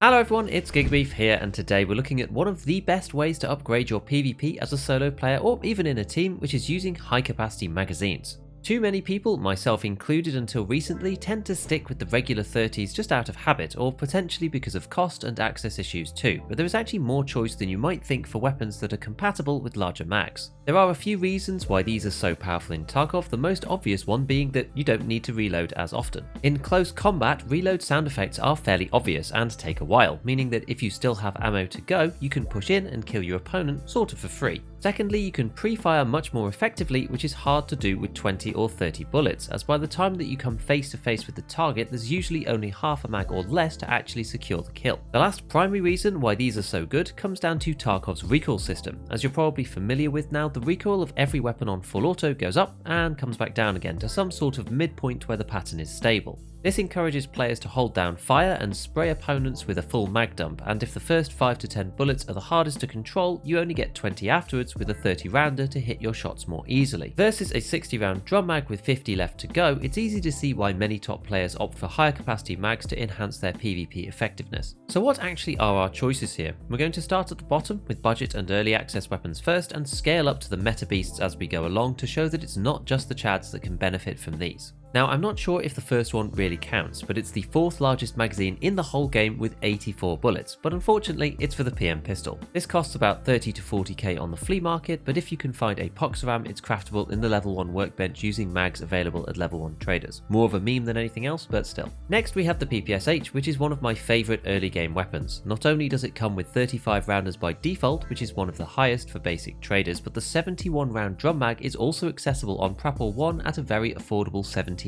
Hello everyone, it's GigaBeef here, and today we're looking at one of the best ways to upgrade your PvP as a solo player or even in a team, which is using high capacity magazines. Too many people, myself included until recently, tend to stick with the regular 30s just out of habit or potentially because of cost and access issues too, but there is actually more choice than you might think for weapons that are compatible with larger mags. There are a few reasons why these are so powerful in Tarkov, the most obvious one being that you don't need to reload as often. In close combat, reload sound effects are fairly obvious and take a while, meaning that if you still have ammo to go, you can push in and kill your opponent sort of for free. Secondly, you can pre-fire much more effectively, which is hard to do with 20 or 30 bullets, as by the time that you come face to face with the target, there's usually only half a mag or less to actually secure the kill. The last primary reason why these are so good comes down to Tarkov's recoil system. As you're probably familiar with now, the recoil of every weapon on full auto goes up and comes back down again to some sort of midpoint where the pattern is stable. This encourages players to hold down fire and spray opponents with a full mag dump, and if the first 5 to 10 bullets are the hardest to control, you only get 20 afterwards with a 30 rounder to hit your shots more easily. Versus a 60 round drum mag with 50 left to go, it's easy to see why many top players opt for higher capacity mags to enhance their PvP effectiveness. So what actually are our choices here? We're going to start at the bottom with budget and early access weapons first and scale up to the meta beasts as we go along to show that it's not just the chads that can benefit from these. Now, I'm not sure if the first one really counts, but it's the 4th largest magazine in the whole game with 84 bullets, but unfortunately it's for the PM pistol. This costs about 30 to 40k on the flea market, but if you can find a Poxram, it's craftable in the level 1 workbench using mags available at level 1 traders. More of a meme than anything else, but still. Next we have the PPSH, which is one of my favourite early game weapons. Not only does it come with 35 rounders by default, which is one of the highest for basic traders, but the 71 round drum mag is also accessible on Prapor 1 at a very affordable 17k.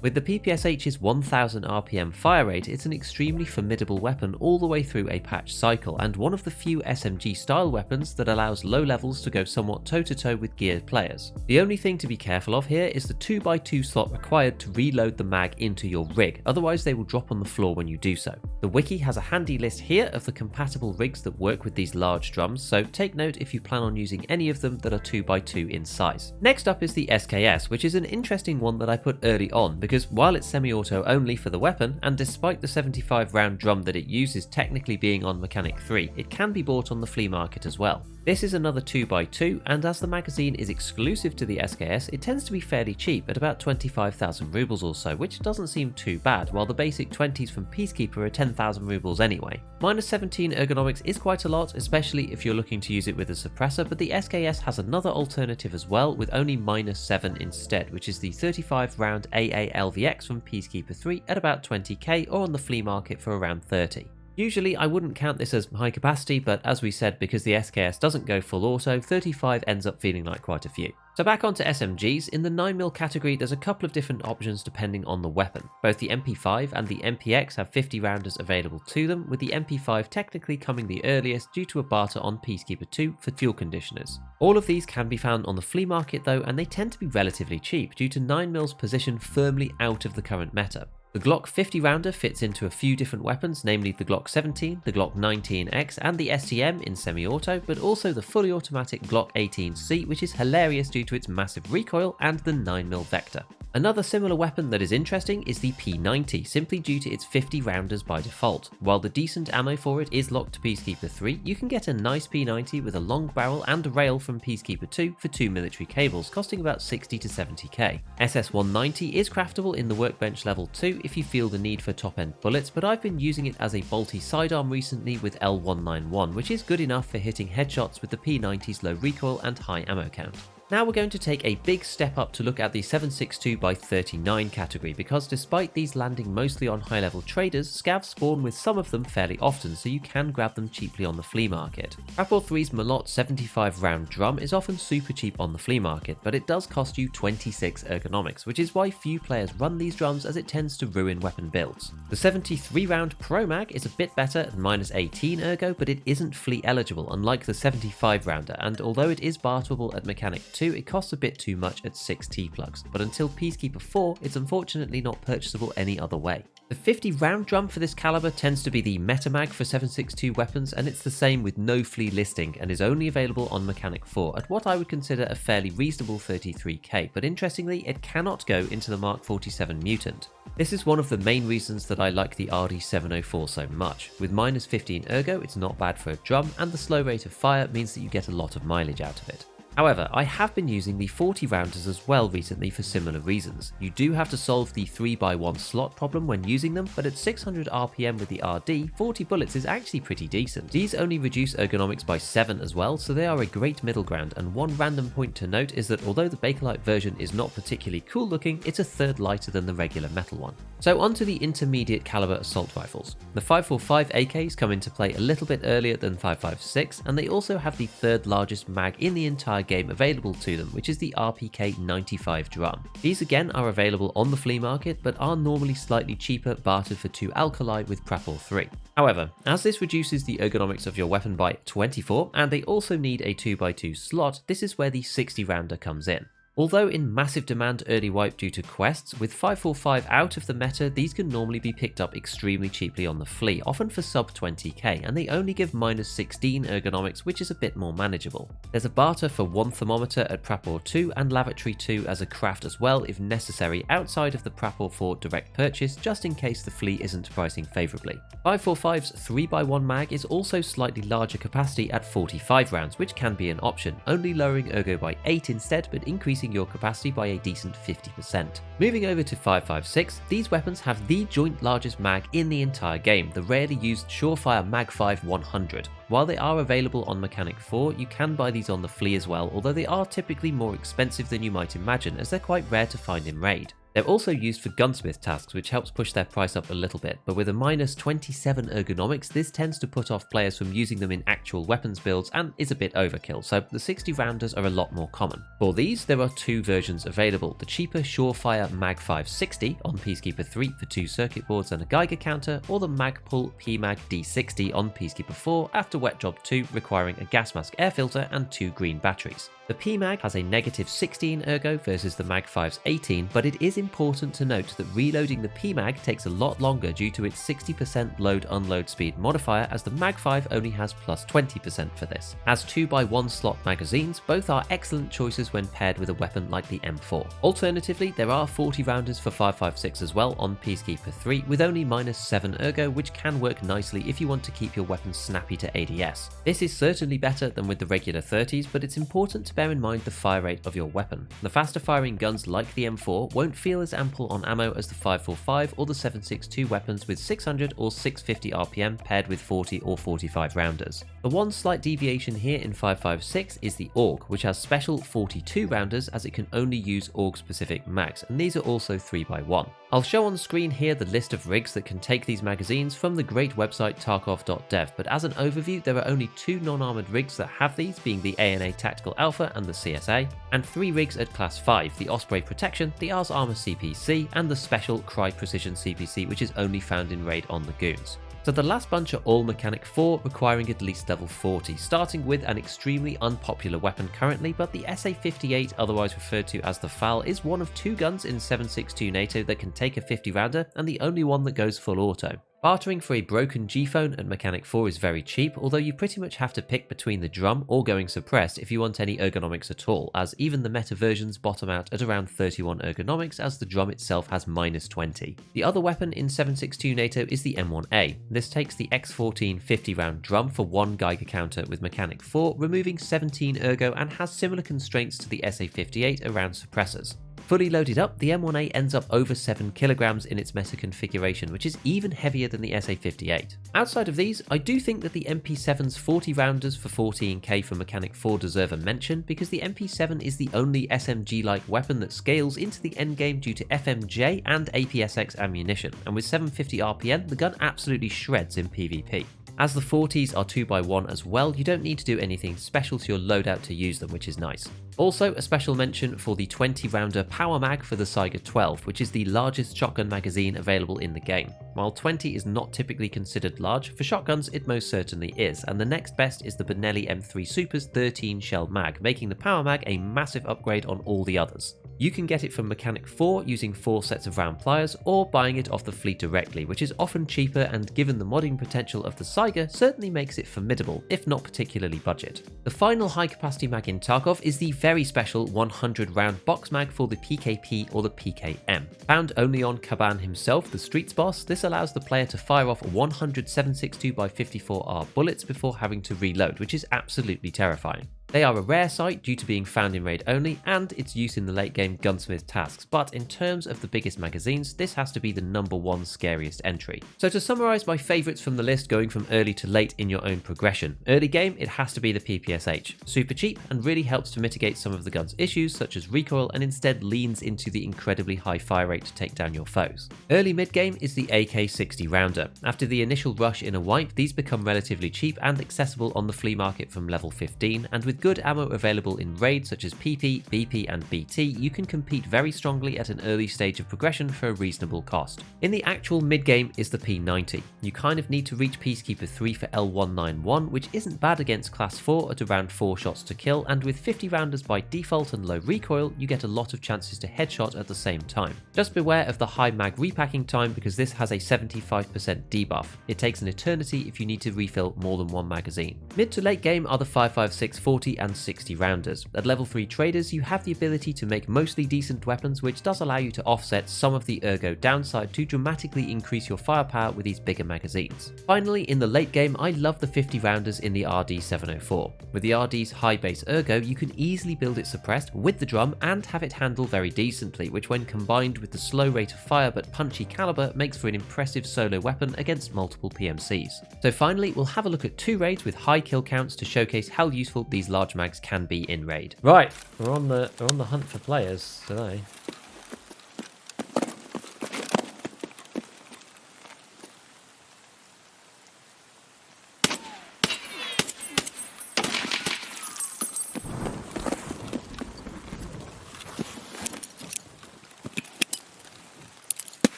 With the PPSH's 1000 RPM fire rate, it's an extremely formidable weapon all the way through a patch cycle, and one of the few SMG style weapons that allows low levels to go somewhat toe to toe with geared players. The only thing to be careful of here is the 2x2 slot required to reload the mag into your rig, otherwise they will drop on the floor when you do so. The wiki has a handy list here of the compatible rigs that work with these large drums, so take note if you plan on using any of them that are 2x2 in size. Next up is the SKS, which is an interesting one that I put early on, because while it's semi-auto only for the weapon, and despite the 75 round drum that it uses technically being on mechanic 3, it can be bought on the flea market as well. This is another 2x2, and as the magazine is exclusive to the SKS, it tends to be fairly cheap at about 25,000 rubles or so, which doesn't seem too bad, while the basic 20s from Peacekeeper are 10,000 rubles anyway. Minus 17 ergonomics is quite a lot, especially if you're looking to use it with a suppressor, but the SKS has another alternative as well with only minus 7 instead, which is the 35 round AA LVX from Peacekeeper 3 at about 20k or on the flea market for around 30. Usually I wouldn't count this as high capacity, but as we said, because the SKS doesn't go full auto, 35 ends up feeling like quite a few. So back onto SMGs, in the 9mm category there's a couple of different options depending on the weapon. Both the MP5 and the MPX have 50 rounders available to them, with the MP5 technically coming the earliest due to a barter on Peacekeeper 2 for fuel conditioners. All of these can be found on the flea market though, and they tend to be relatively cheap due to 9mm's position firmly out of the current meta. The Glock 50 rounder fits into a few different weapons, namely the Glock 17, the Glock 19X and the STM in semi-auto, but also the fully automatic Glock 18C, which is hilarious due to its massive recoil, and the 9mm Vector. Another similar weapon that is interesting is the P90, simply due to its 50 rounders by default. While the decent ammo for it is locked to Peacekeeper 3, you can get a nice P90 with a long barrel and a rail from Peacekeeper 2 for 2 military cables, costing about 60 to 70k. SS190 is craftable in the workbench level 2 if you feel the need for top-end bullets, but I've been using it as a bolty sidearm recently with L191, which is good enough for hitting headshots with the P90's low recoil and high ammo count. Now we're going to take a big step up to look at the 7.62x39 category, because despite these landing mostly on high level traders, scavs spawn with some of them fairly often, so you can grab them cheaply on the flea market. Prapor 3's Malot 75 round drum is often super cheap on the flea market, but it does cost you 26 ergonomics, which is why few players run these drums, as it tends to ruin weapon builds. The 73 round Pro Mag is a bit better at minus 18 ergo, but it isn't flea eligible unlike the 75 rounder, and although it is barterable at mechanic 2, it costs a bit too much at 6 T-plugs, but until Peacekeeper 4, it's unfortunately not purchasable any other way. The 50 round drum for this caliber tends to be the meta mag for 7.62 weapons, and it's the same with no flea listing and is only available on Mechanic 4 at what I would consider a fairly reasonable 33k, but interestingly it cannot go into the Mark 47 Mutant. This is one of the main reasons that I like the RD704 so much. With minus 15 ergo it's not bad for a drum, and the slow rate of fire means that you get a lot of mileage out of it. However, I have been using the 40 rounders as well recently for similar reasons. You do have to solve the 3x1 slot problem when using them, but at 600 RPM with the RD, 40 bullets is actually pretty decent. These only reduce ergonomics by 7 as well, so they are a great middle ground, and one random point to note is that although the Bakelite version is not particularly cool looking, it's a third lighter than the regular metal one. So onto the intermediate caliber assault rifles. The 545 AKs come into play a little bit earlier than 556, and they also have the third largest mag in the entire game available to them, which is the RPK 95 drum. These again are available on the flea market, but are normally slightly cheaper, bartered for 2 alkali with Prapor 3. However, as this reduces the ergonomics of your weapon by 24, and they also need a 2x2 slot, this is where the 60 rounder comes in. Although in massive demand early wipe due to quests, with 545 out of the meta, these can normally be picked up extremely cheaply on the flea, often for sub 20k, and they only give minus 16 ergonomics, which is a bit more manageable. There's a barter for 1 thermometer at Prapor 2 and Lavatory 2 as a craft as well if necessary, outside of the Prapor 4 direct purchase, just in case the flea isn't pricing favourably. 545's 3x1 mag is also slightly larger capacity at 45 rounds, which can be an option, only lowering ergo by 8 instead, but increasing your capacity by a decent 50%. Moving over to 556, these weapons have the joint largest mag in the entire game, the rarely used Surefire Mag 5 100. While they are available on Mechanic 4, you can buy these on the flea as well, although they are typically more expensive than you might imagine, as they're quite rare to find in raid. They're also used for gunsmith tasks, which helps push their price up a little bit, but with a minus 27 ergonomics, this tends to put off players from using them in actual weapons builds and is a bit overkill, so the 60 rounders are a lot more common. For these, there are 2 versions available: the cheaper Surefire Mag 560 on Peacekeeper 3 for 2 circuit boards and a Geiger counter, or the Magpul PMag D60 on Peacekeeper 4 after Wet Job 2 requiring a gas mask air filter and 2 green batteries. The PMag has a negative 16 ergo versus the Mag 5's 18, but it is important to note that reloading the PMag takes a lot longer due to its 60% load-unload speed modifier, as the Mag 5 only has plus 20% for this. As 2x1 slot magazines, both are excellent choices when paired with a weapon like the M4. Alternatively, there are 40 rounders for 556 as well on Peacekeeper 3 with only minus 7 ergo, which can work nicely if you want to keep your weapon snappy to ADS. This is certainly better than with the regular 30s, but it's important to bear in mind the fire rate of your weapon. The faster firing guns like the M4 won't feel as ample on ammo as the 545 or the 7.62 weapons with 600 or 650 RPM paired with 40 or 45 rounders. The one slight deviation here in 556 is the AUG, which has special 42 rounders as it can only use AUG specific mags, and these are also 3x1. I'll show on screen here the list of rigs that can take these magazines from the great website tarkov.dev, but as an overview there are only 2 non-armoured rigs that have these, being the ANA Tactical Alpha and the CSA, and 3 rigs at class 5, the Osprey Protection, the Ars Armour CPC, and the special Cry Precision CPC, which is only found in raid on Lagoons. So the last bunch are all Mechanic 4, requiring at least level 40, starting with an extremely unpopular weapon currently, but the SA-58, otherwise referred to as the FAL, is one of 2 guns in 7.62 NATO that can take a 50 rounder, and the only one that goes full auto. Bartering for a broken G-Phone at Mechanic 4 is very cheap, although you pretty much have to pick between the drum or going suppressed if you want any ergonomics at all, as even the meta versions bottom out at around 31 ergonomics, as the drum itself has minus 20. The other weapon in 7.62 NATO is the M1A. This takes the X14 50 round drum for 1 Geiger counter with Mechanic 4, removing 17 ergo, and has similar constraints to the SA-58 around suppressors. Fully loaded up, the M1A ends up over 7 kilograms in its meta configuration, which is even heavier than the SA-58. Outside of these, I do think that the MP7's 40 rounders for 14k for Mechanic 4 deserve a mention, because the MP7 is the only SMG-like weapon that scales into the endgame due to FMJ and APSX ammunition, and with 750 RPM, the gun absolutely shreds in PvP. As the 40s are 2x1 as well, you don't need to do anything special to your loadout to use them, which is nice. Also, a special mention for the 20 rounder Power Mag for the Saiga 12, which is the largest shotgun magazine available in the game. While 20 is not typically considered large, for shotguns it most certainly is, and the next best is the Benelli M3 Super's 13 shell mag, making the Power Mag a massive upgrade on all the others. You can get it from Mechanic 4 using 4 sets of round pliers, or buying it off the fleet directly, which is often cheaper and, given the modding potential of the Saiga, certainly makes it formidable, if not particularly budget. The final high capacity mag in Tarkov is the very special 100 round box mag for the PKP or the PKM. Found only on Kaban himself, the Streets boss, this allows the player to fire off 100 7.62x54R bullets before having to reload, which is absolutely terrifying. They are a rare sight due to being found in raid only and its use in the late game gunsmith tasks, but in terms of the biggest magazines, this has to be the #1 scariest entry. So to summarise my favourites from the list going from early to late in your own progression. Early game, it has to be the PPSH. Super cheap and really helps to mitigate some of the gun's issues such as recoil, and instead leans into the incredibly high fire rate to take down your foes. Early mid game is the AK-60 rounder. After the initial rush in a wipe, these become relatively cheap and accessible on the flea market from level 15, and with good ammo available in raids such as PP, BP and BT, you can compete very strongly at an early stage of progression for a reasonable cost. In the actual mid-game is the P90. You kind of need to reach Peacekeeper 3 for L191, which isn't bad against class 4 at around 4 shots to kill, and with 50 rounders by default and low recoil, you get a lot of chances to headshot at the same time. Just beware of the high mag repacking time because this has a 75% debuff. It takes an eternity if you need to refill more than one magazine. Mid to late game are the 5.56, 40 and 60 rounders. At level 3 traders, you have the ability to make mostly decent weapons, which does allow you to offset some of the ergo downside to dramatically increase your firepower with these bigger magazines. Finally, in the late game, I love the 50 rounders in the RD704. With the RD's high base ergo, you can easily build it suppressed with the drum and have it handle very decently, which when combined with the slow rate of fire but punchy caliber makes for an impressive solo weapon against multiple PMCs. So finally, we'll have a look at 2 raids with high kill counts to showcase how useful these large mags can be in raid. Right, we're on the hunt for players today.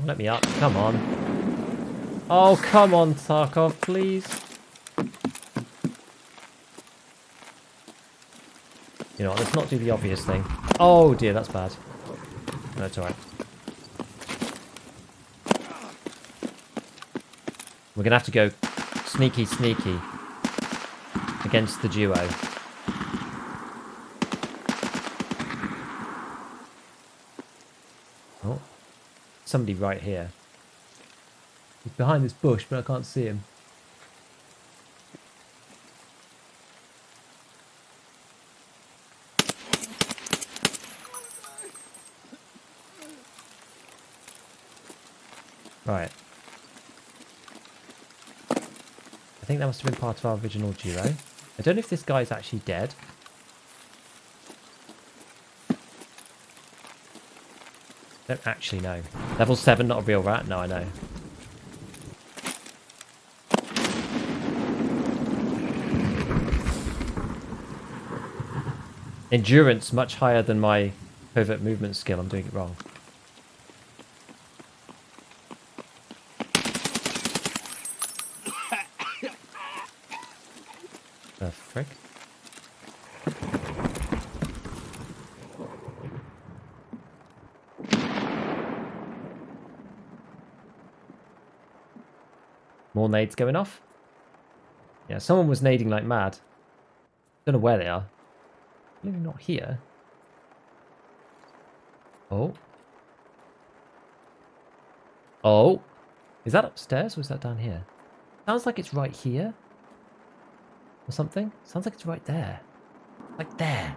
Let me up, come on. Oh, come on, Tarkov, please. You know what, let's not do the obvious thing. Oh dear, that's bad. No, it's alright. We're gonna have to go sneaky against the duo. Oh, somebody right here. He's behind this bush, but I can't see him. Right. I think that must have been part of our original duo. I don't know if this guy's actually dead. Don't actually know. Level 7, not a real rat? No, I know. Endurance much higher than my covert movement skill. I'm doing it wrong. The frick? More nades going off? Yeah, someone was nading like mad. Don't know where they are. Maybe not here. Oh. Oh. Is that upstairs or is that down here? Sounds like it's right here. Or something. Sounds like it's right there. Like there.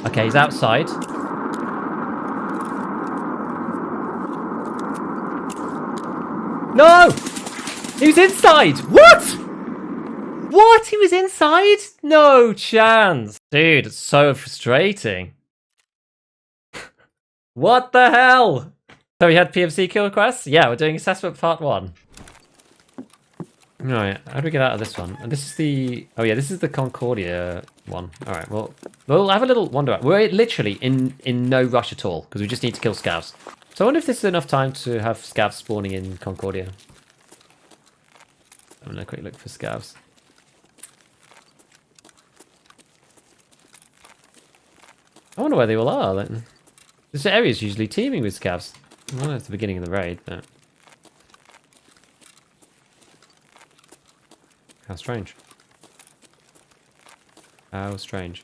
Okay, he's outside. No! He was inside! What? What? He was inside? No chance. Dude, it's so frustrating. What the hell? So we had PMC kill requests? Yeah, we're doing assessment part 1. Alright, how do we get out of this one? And this is the... Oh yeah, this is the Concordia one. Alright, well, we'll have a little wander. We're literally in no rush at all, because we just need to kill scavs. So I wonder if this is enough time to have scavs spawning in Concordia. I'm gonna quick look for scavs. I wonder where they all are. Like, this area is usually teeming with scavs. Well, it's the beginning of the raid, but... How strange. How strange.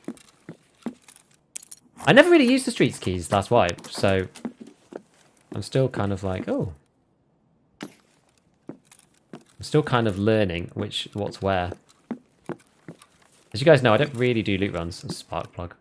I never really used the streets keys last wipe, so... I'm still kind of like, oh. I'm still kind of learning what's where. As you guys know, I don't really do loot runs. It's a spark plug.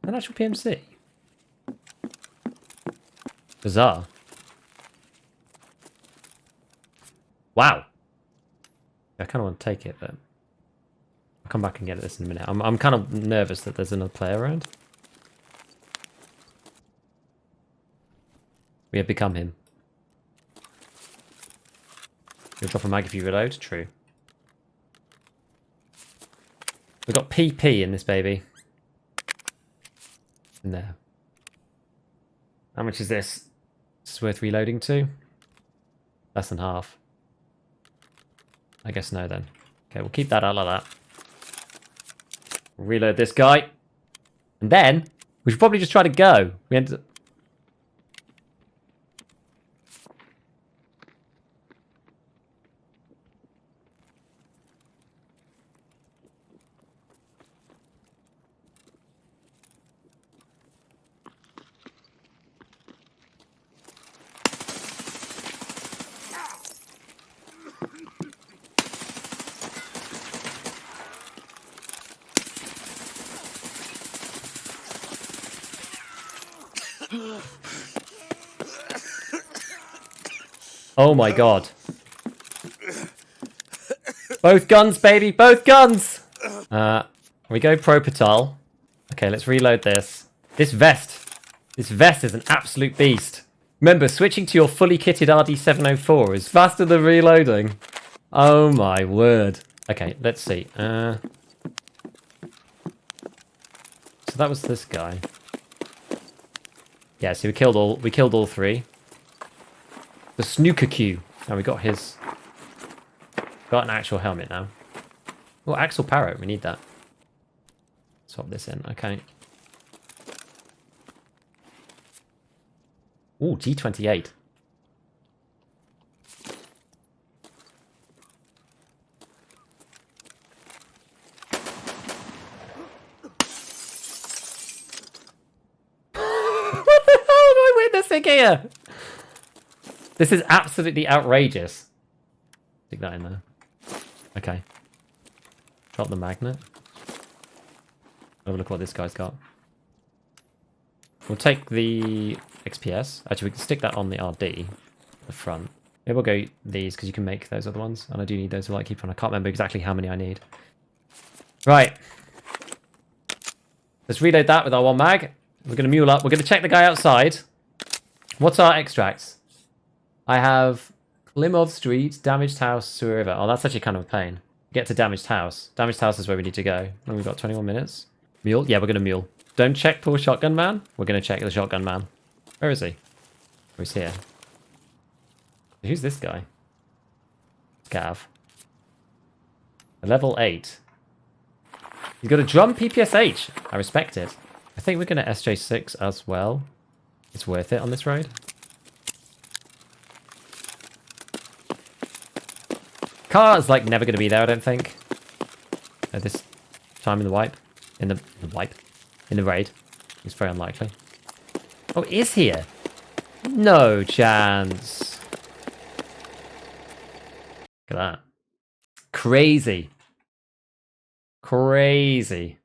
An actual PMC? Bizarre. Wow. I kind of want to take it, but I'll come back and get this in a minute. I'm kind of nervous that there's another player around. We have become him. You'll drop a mag if you reload? True. We've got PP in this baby. In there. How much is this? It's worth reloading to? Less than half. I guess no then. Okay, we'll keep that out like that. We'll reload this guy. And then, we should probably just try to go. We ended up... Oh my god. Both guns, baby! Both guns! We go Propital. Okay, let's reload this. This vest is an absolute beast. Remember, switching to your fully kitted RD704 is faster than reloading. Oh my word. Okay, let's see. So that was this guy. Yeah, so we killed all three. The snooker cue. And we got his... Got an actual helmet now. Oh, Axel Parrot. We need that. Swap this in. Okay. Ooh, G28. What the hell am I witnessing here? This is absolutely outrageous. Stick that in there. Okay. Drop the magnet. Have a look what this guy's got. We'll take the XPS. Actually, we can stick that on the RD, the front. Maybe we'll go these because you can make those other ones. And I do need those to like keep on. I can't remember exactly how many I need. Right. Let's reload that with our one mag. We're going to mule up. We're going to check the guy outside. What's our extracts? I have Klimov Street, Damaged House, Sewer River. Oh, that's actually kind of a pain. Get to Damaged House. Damaged House is where we need to go. And we've got 21 minutes. Mule? Yeah, we're going to mule. Don't check poor Shotgun Man. We're going to check the Shotgun Man. Where is he? Oh, he's here. Who's this guy? Scav. Level 8. He's got a drum PPSH. I respect it. I think we're going to SJ6 as well. It's worth it on this raid. Car is like never going to be there, I don't think. At this time in the wipe. In the wipe. In the raid. It's very unlikely. Oh, it is here. No chance. Look at that. Crazy. Crazy.